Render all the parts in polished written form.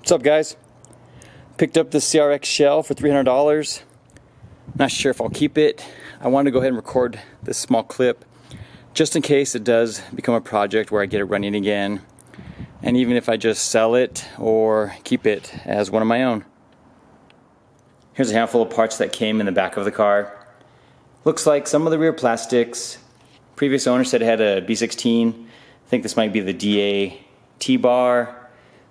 What's up, guys? Picked up this CRX shell for $300. Not sure if I'll keep it. I wanted to go ahead and record this small clip just in case it does become a project where I get it running again, and even if I just sell it or keep it as one of my own. Here's a handful of parts that came in the back of the car. Looks like some of the rear plastics. Previous owner said it had a B16. I think this might be the DA T-bar.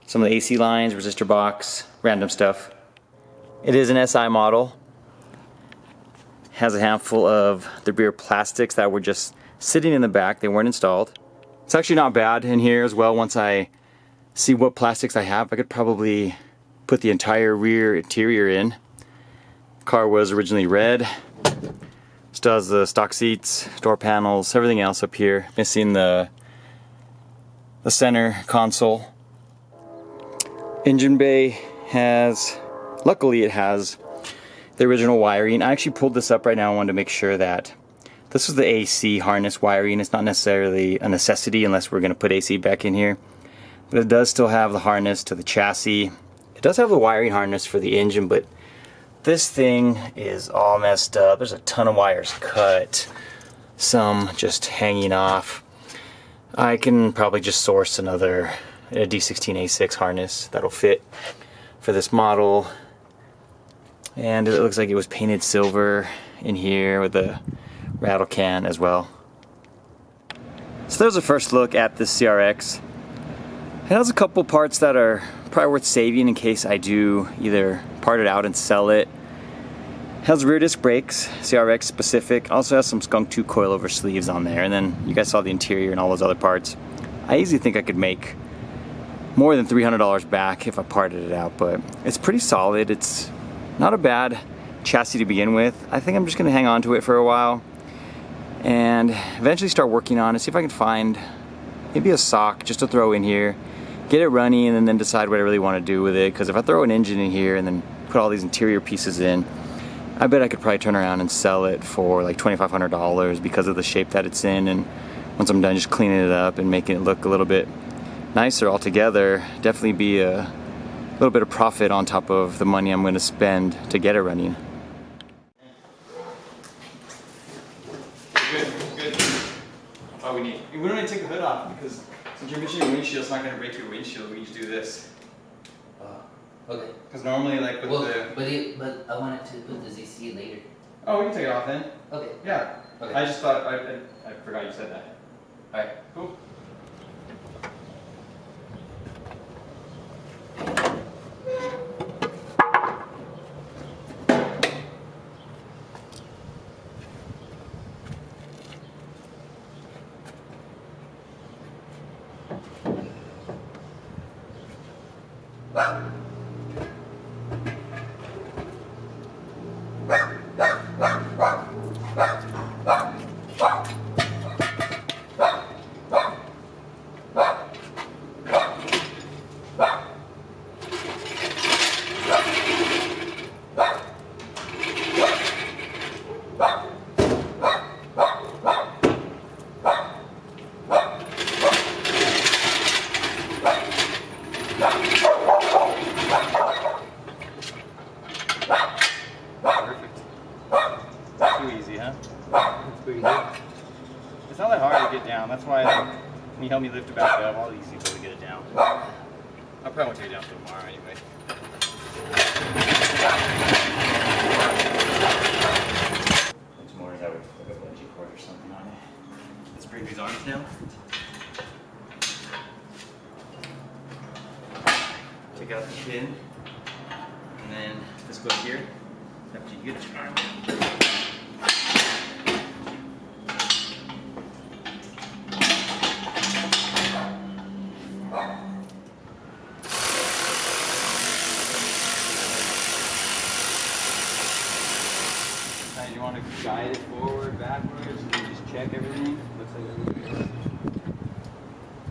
Some of the AC lines, resistor box, random stuff. It is an SI model. Has a handful of the rear plastics that were just sitting in the back. They weren't installed. It's actually not bad in here as well. Once I see what plastics I have, I could probably put the entire rear interior in. Car was originally red. Still has the stock seats, door panels, everything else up here. Missing the center console. Engine bay has, luckily it has the original wiring. I actually pulled this up right now. I wanted to make sure that this was the AC harness wiring. It's not necessarily a necessity unless we're going to put AC back in here. But it does still have the harness to the chassis. It does have the wiring harness for the engine, but this thing is all messed up. There's a ton of wires cut, some just hanging off. I can probably just source another a D16A6 harness that'll fit for this model. And it looks like it was painted silver in here with a rattle can as well. So there's a first look at this CRX. It has a couple parts that are probably worth saving in case I do either part it out and sell it. It has rear disc brakes, CRX specific. Also has some Skunk 2 coilover sleeves on there. And then you guys saw the interior and all those other parts. I easily think I could make more than $300 back if I parted it out, but it's pretty solid. It's not a bad chassis to begin with. I think I'm just gonna hang on to it for a while and eventually start working on it, see if I can find maybe a sock just to throw in here, get it running, and then decide what I really want to do with it. Because if I throw an engine in here and then put all these interior pieces in, I bet I could probably turn around and sell it for like $2,500 because of the shape that it's in. And once I'm done just cleaning it up and making it look a little bit nicer altogether, definitely be a little bit of profit on top of the money I'm going to spend to get it running. Good. That's all we need. We don't need to take the hood off because since you're missing your windshield, it's not going to break your windshield. We just do this. Okay. Because normally, like with but I wanted to put the ZC later. Oh, we can take it off then. Okay. Yeah. Okay. I just thought I forgot you said that. All right. Cool. It's not that hard to get down. That's why when you help me lift it back up, I'll easily be able to get it down. I probably won't take it down till tomorrow anyway. Tomorrow I would put a bungee cord or something on it. Let's bring these arms down. Take out the pin, and then this goes here. After you get your arm. You want to guide it forward, backwards, and then just check everything. Looks like everything is.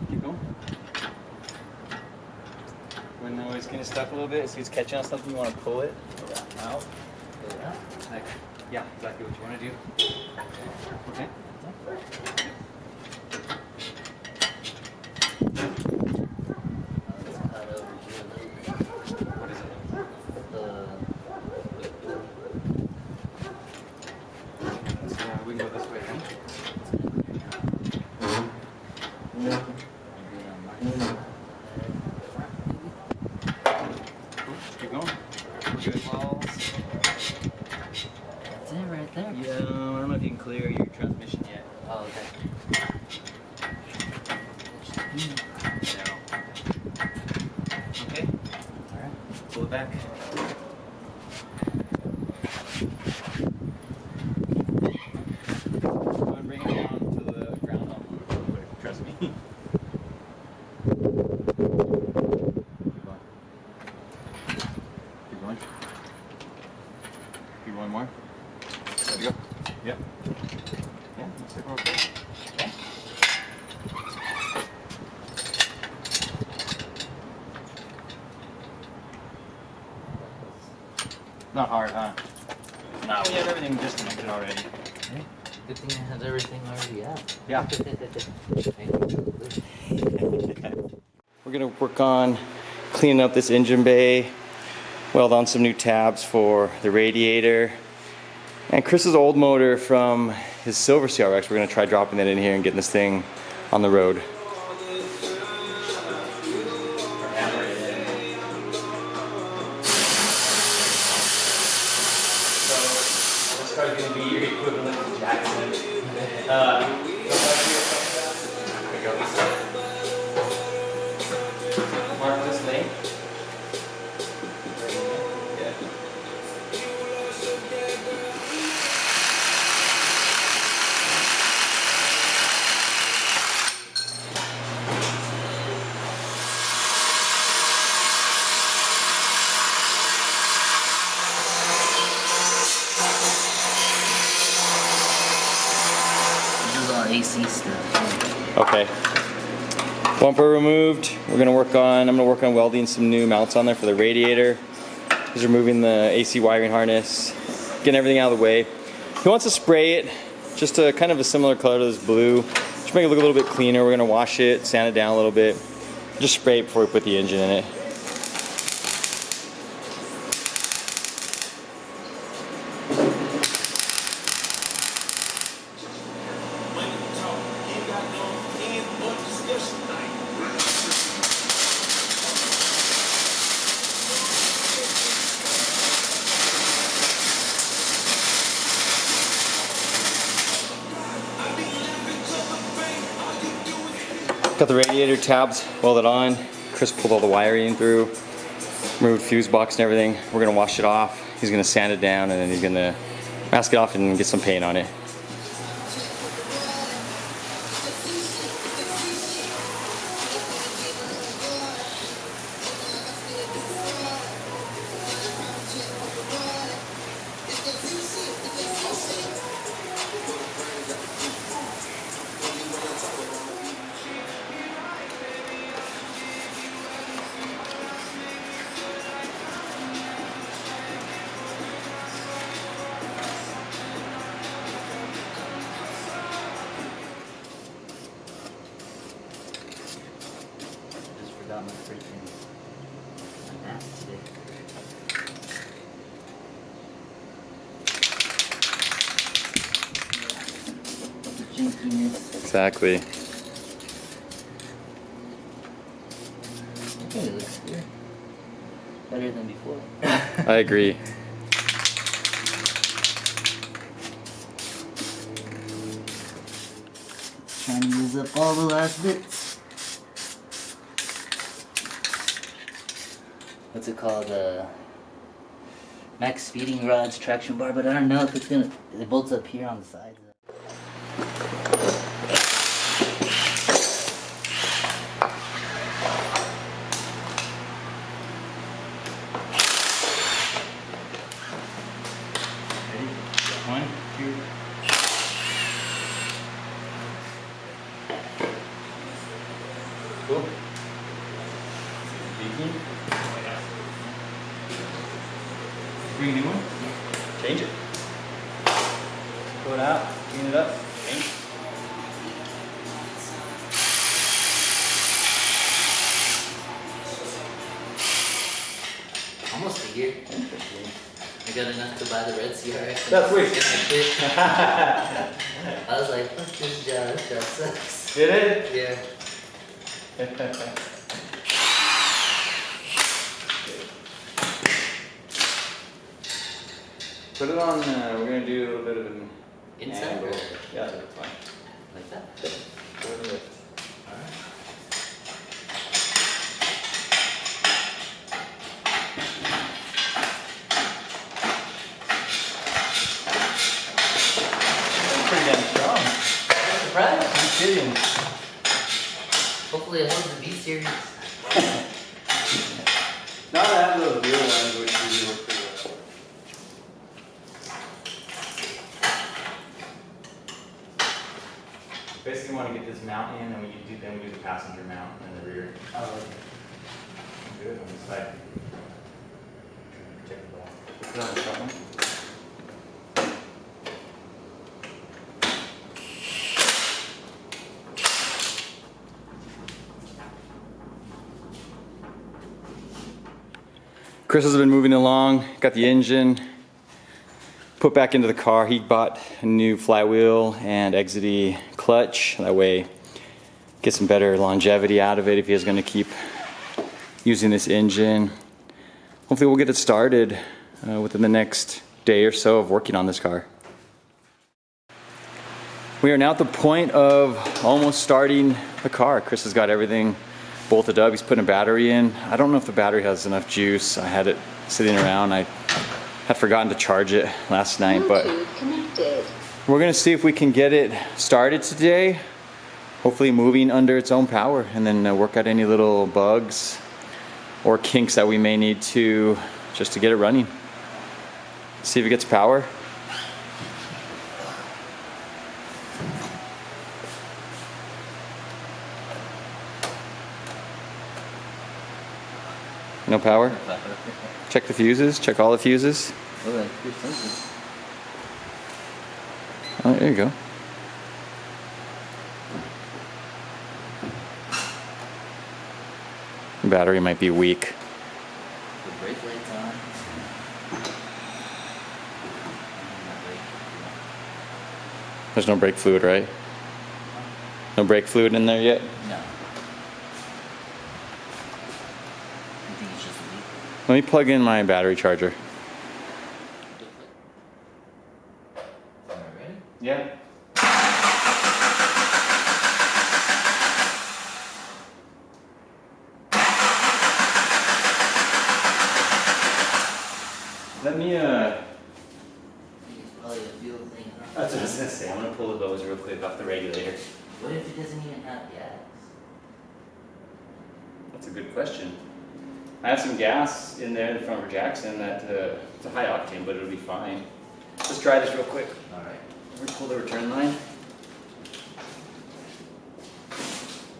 Keep going. When it's getting stuck a little bit, see it's catching on something, you want to pull it out. Like, yeah, exactly what you want to do. Okay. right there. Yeah, I don't know if you can clear your transmission yet. Oh, okay. No. Okay, Alright. pull it back. Go and bring it down to the ground level real quick, trust me. Keep going. Keep going. Keep one more. There we go. Yep. Yeah, looks like we're okay. Okay. Not hard, huh? No, we have everything disconnected already. Okay. Good thing it has everything already out. Yeah. We're gonna work on cleaning up this engine bay, weld on some new tabs for the radiator, and Chris's old motor from his silver CRX. We're gonna try dropping that in here and getting this thing on the road. So this car is gonna be your equivalent to Jackson. There we go. Mark this lane. Yeah. This is all AC stuff. Okay. Bumper removed. I'm gonna work on welding some new mounts on there for the radiator. He's removing the AC wiring harness, getting everything out of the way. He wants to spray it, just a kind of a similar color to this blue. Just make it look a little bit cleaner. We're gonna wash it, sand it down a little bit. Just spray it before we put the engine in it. Got the radiator tabs welded on. Chris pulled all the wiring through, removed fuse box and everything. We're gonna wash it off. He's gonna sand it down and then he's gonna mask it off and get some paint on it. Just forgot my freaking mask today. Jinkiness. Exactly. I think it looks good. Better than before. I agree. Trying to use up all the last bits. What's it called? Max speeding rods, traction bar, but I don't know if it's gonna. It bolts up here on the sides. Ready? 1, 2. Cool. Leaking. Bring a new one? Change it. Pull it out, clean it up, paint. Almost a year. I got enough to buy the red CRX. That's weird. I was like, fuck this job. This job sucks. Did it? Yeah. Put it on, we're going to do a little bit of an Inside? angle. Yeah, that's fine. Like that? Go ahead and lift. Alright. Pretty damn strong. I'm surprised. I'm kidding. Hopefully it holds the B series. Now that I have those real ones, which usually work pretty well. Basically, want to get this mount in, and then we do the passenger mount in the rear. Oh, okay. Good on the side. Check the ball. Put it on the front one. Chris has been moving along, got the engine put back into the car. He bought a new flywheel and exity clutch. That way, get some better longevity out of it if he is going to keep using this engine. Hopefully we'll get it started within the next day or so of working on this car. We are now at the point of almost starting the car. Chris has got everything bolted up. He's putting a battery in. I don't know if the battery has enough juice. I had it sitting around. I had forgotten to charge it last night, but we're gonna see if we can get it started today. Hopefully moving under its own power, and then work out any little bugs or kinks that we may need to just to get it running. See if it gets power. No power? Check the fuses, check all the fuses. Oh, like, here's something. Oh, there you go. The battery might be weak. The brake light's on. There's no brake fluid, right? No brake fluid in there yet? No. I think it's just a leak. Let me plug in my battery charger. Alright, ready? Yeah. Let me, I think it's probably a fuel thing, huh? that's what I was gonna say. I'm gonna pull the hose real quick off the regulator. What if it doesn't even have gas? That's a good question. I have some gas in there from Farmer Jackson that it's a high octane, but it'll be fine. Let's try this real quick. Alright. Let me pull the return line.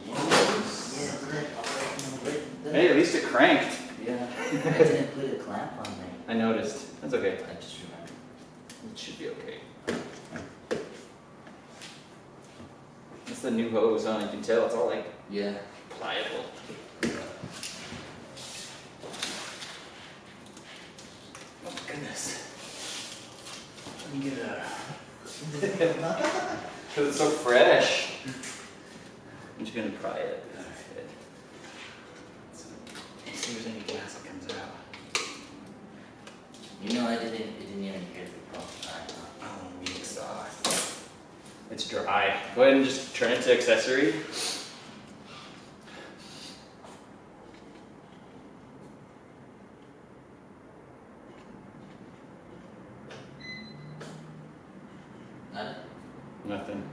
Yeah, good. Alright. Hey, at least it cranked. Yeah. I didn't put a clamp on there. I noticed. That's okay. I just remembered. It should be okay. It's the new hose on. You can tell it's all like Yeah. pliable. Oh my goodness. Let me get it out. Because it's so fresh. I'm just gonna pry it. Let's see if there's any gas that comes out. You know, it didn't even hear the pump. Oh, weak exhaust. It's dry. Go ahead and just turn it to accessory. Not Nothing.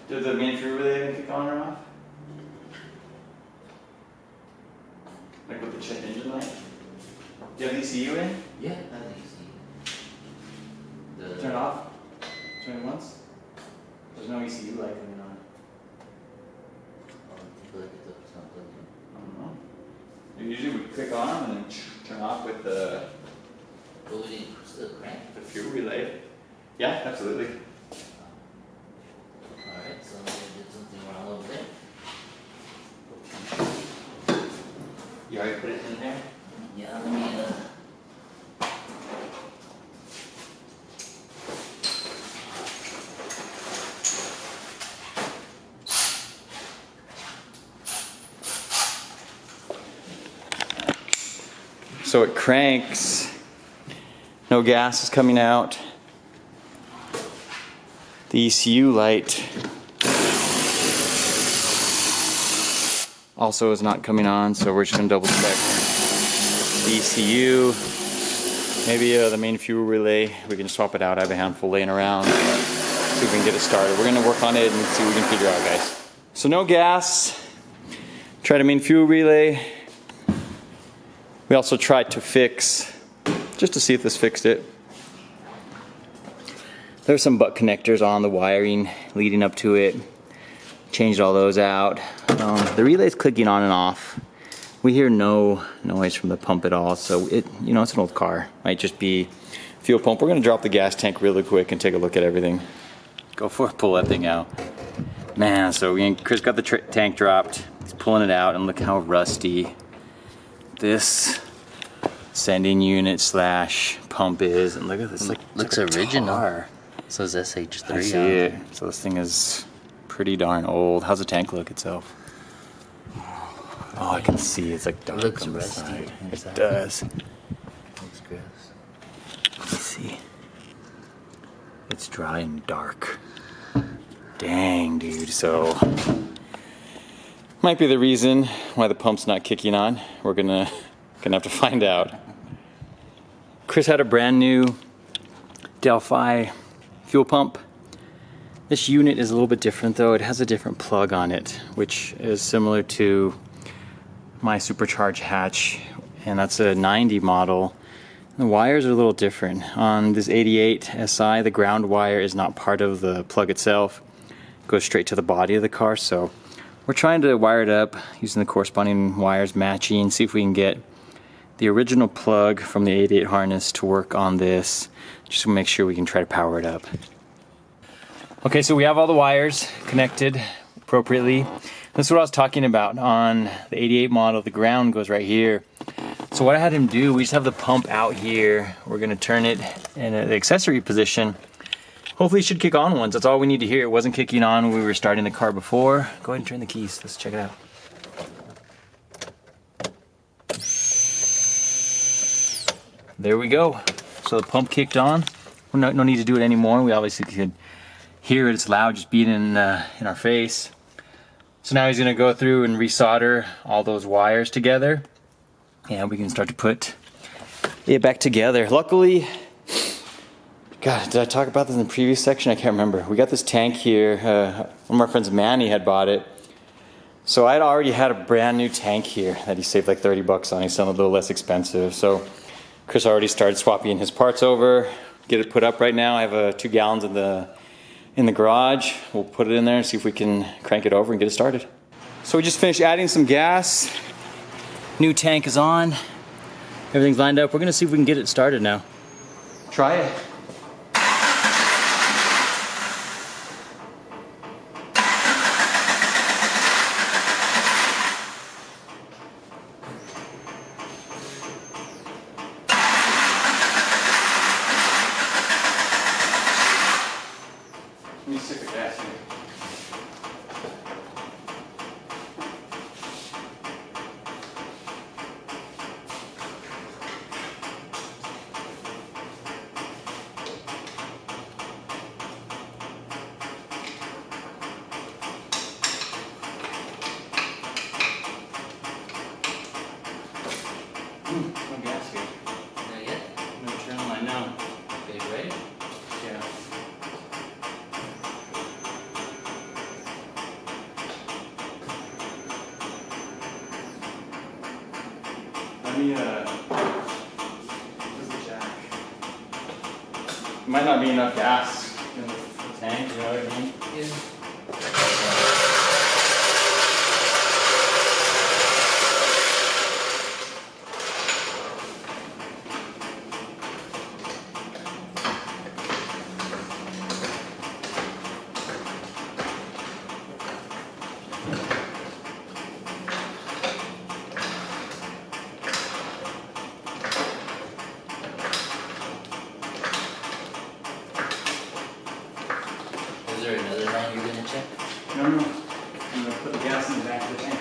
Did the main fuel relay kick on or off? Like with the check engine light? Do you have the ECU in? Yeah, I think you see. Turn it off? Turn it once? There's no ECU light coming on. I feel like it's not plugged in. I don't know. You usually would click on and then turn off with the But we didn't push the crank. fuel relay. Yeah, absolutely. Alright, so maybe I did something wrong over there. You already put it in there? Yeah, let me So it cranks. No gas is coming out. The ECU light also is not coming on, so we're just gonna double check the ECU. Maybe the main fuel relay, we can swap it out. I have a handful laying around. See if we can get it started. We're gonna work on it and see what we can figure out, guys. So no gas. Tried a main fuel relay. We also tried to fix, just to see if this fixed it. There's some butt connectors on the wiring leading up to it. Changed all those out. The relay's clicking on and off. We hear no noise from the pump at all, so it's an old car. Might just be fuel pump. We're gonna drop the gas tank really quick and take a look at everything. Go for it, pull that thing out. Man, so Chris got the tank dropped. He's pulling it out, and look how rusty this sending unit slash pump is. And look at this, looks like original. Tar. So is SH3. I see it. So this thing is pretty darn old. How's the tank look itself? Oh, I can see it's like dark. It looks on the rusty. side. It does. Looks gross. Let me see. It's dry and dark. Dang, dude. So might be the reason why the pump's not kicking on. We're gonna have to find out. Chris had a brand new Delphi fuel pump. This unit is a little bit different though. It has a different plug on it, which is similar to my supercharged hatch, and that's a 90 model. The wires are a little different. On this 88 SI, the ground wire is not part of the plug itself. It goes straight to the body of the car, so we're trying to wire it up using the corresponding wires matching, see if we can get the original plug from the 88 harness to work on this, just to make sure we can try to power it up. Okay, so we have all the wires connected appropriately. This is what I was talking about. On the 88 model, the ground goes right here. So what I had him do, we just have the pump out here. We're gonna turn it in the accessory position. Hopefully it should kick on once. That's all we need to hear. It wasn't kicking on when we were starting the car before. Go ahead and turn the keys. Let's check it out. There we go. So the pump kicked on. No need to do it anymore. We obviously could hear it. It's loud, just beating in our face. So now he's gonna go through and resolder all those wires together, and we can start to put it back together. Luckily, God, did I talk about this in the previous section? I can't remember. We got this tank here. One of our friends, Manny, had bought it. So I'd already had a brand new tank here that he saved like 30 bucks on. He's selling a little less expensive. So Chris already started swapping his parts over, get it put up right now. I have 2 gallons in the garage. We'll put it in there and see if we can crank it over and get it started. So we just finished adding some gas. New tank is on. Everything's lined up. We're gonna see if we can get it started now. Try it. Let me stick the gas in. No gas here. Not yet? No channel light now. Okay, ready? Yeah. Let me, where's the jack? Might not be enough gas in the tank, you know what I mean? Yeah. Is there another line you're gonna check? No. I'm gonna put the gas in the back of the tank.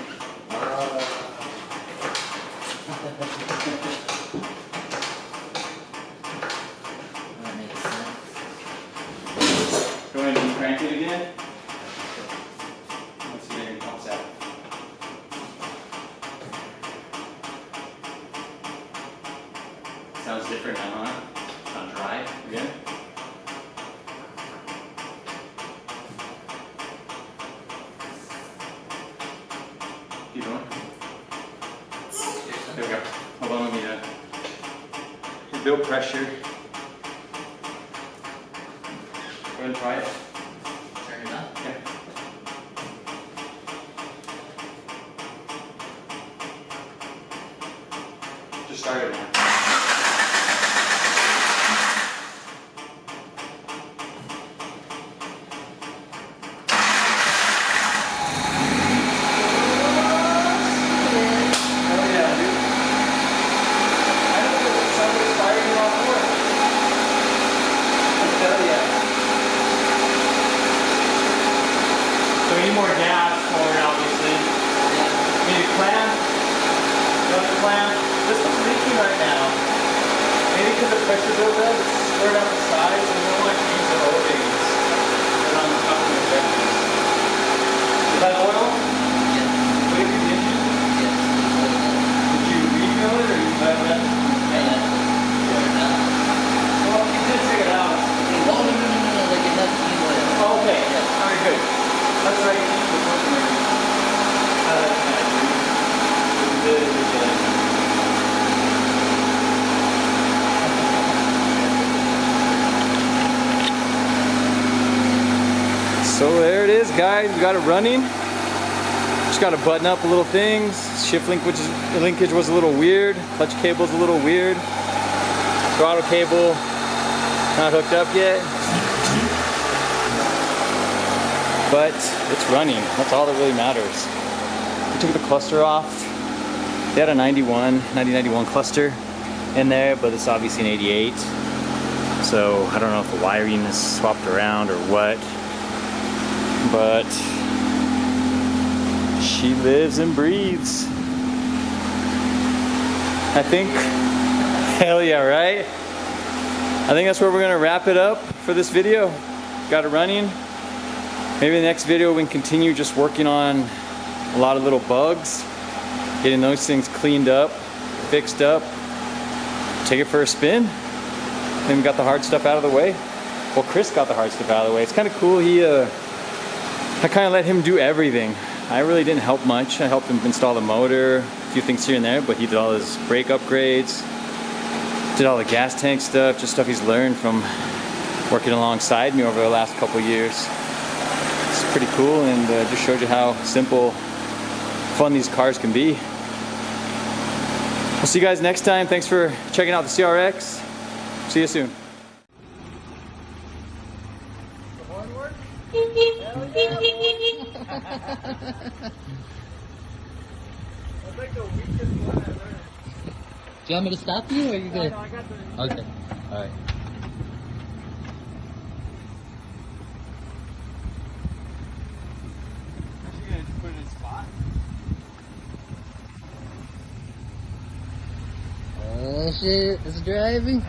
for now, huh? Not dry again. Keep going. There we go. Hold on, let me build pressure. Go ahead and try it. Turn it up. Okay. Just start it now. More gas for it, obviously. Maybe clamp, another clamp. This one's leaking right now. Maybe because the pressure buildup is squared out the sides and we don't want to use the O-rings. They're on the top of the injectors. Is that oil? Yes. Wait for the engine? Yes. Did you refill it or you let that? Well, you did figure it out. Oh, no, like it has steam oil. Oh, okay. Yes. Alright, good. That's right. So there it is, guys. We got it running. Just got to button up a little things. Shift linkage was a little weird. Clutch cable's a little weird. Throttle cable not hooked up yet. But it's running. That's all that really matters. We took the cluster off. They had a 9091 cluster in there, but it's obviously an 88. So I don't know if the wiring is swapped around or what. But she lives and breathes. I think, hell yeah, right? I think that's where we're gonna wrap it up for this video. Got it running. Maybe in the next video we can continue just working on a lot of little bugs, getting those things cleaned up, fixed up, take it for a spin. Then we got the hard stuff out of the way. Well, Chris got the hard stuff out of the way. It's kind of cool. I kind of let him do everything. I really didn't help much. I helped him install the motor, a few things here and there, but he did all his brake upgrades, did all the gas tank stuff, just stuff he's learned from working alongside me over the last couple years. It's pretty cool, and just showed you how simple, fun these cars can be. We'll see you guys next time. Thanks for checking out the CRX. See you soon. The horn work? Hell yeah. That's like the weakest one I've learned. Do you want me to stop you, or are you good? No, I got the... Okay. All right. Put it in spot. Oh shit, it's driving.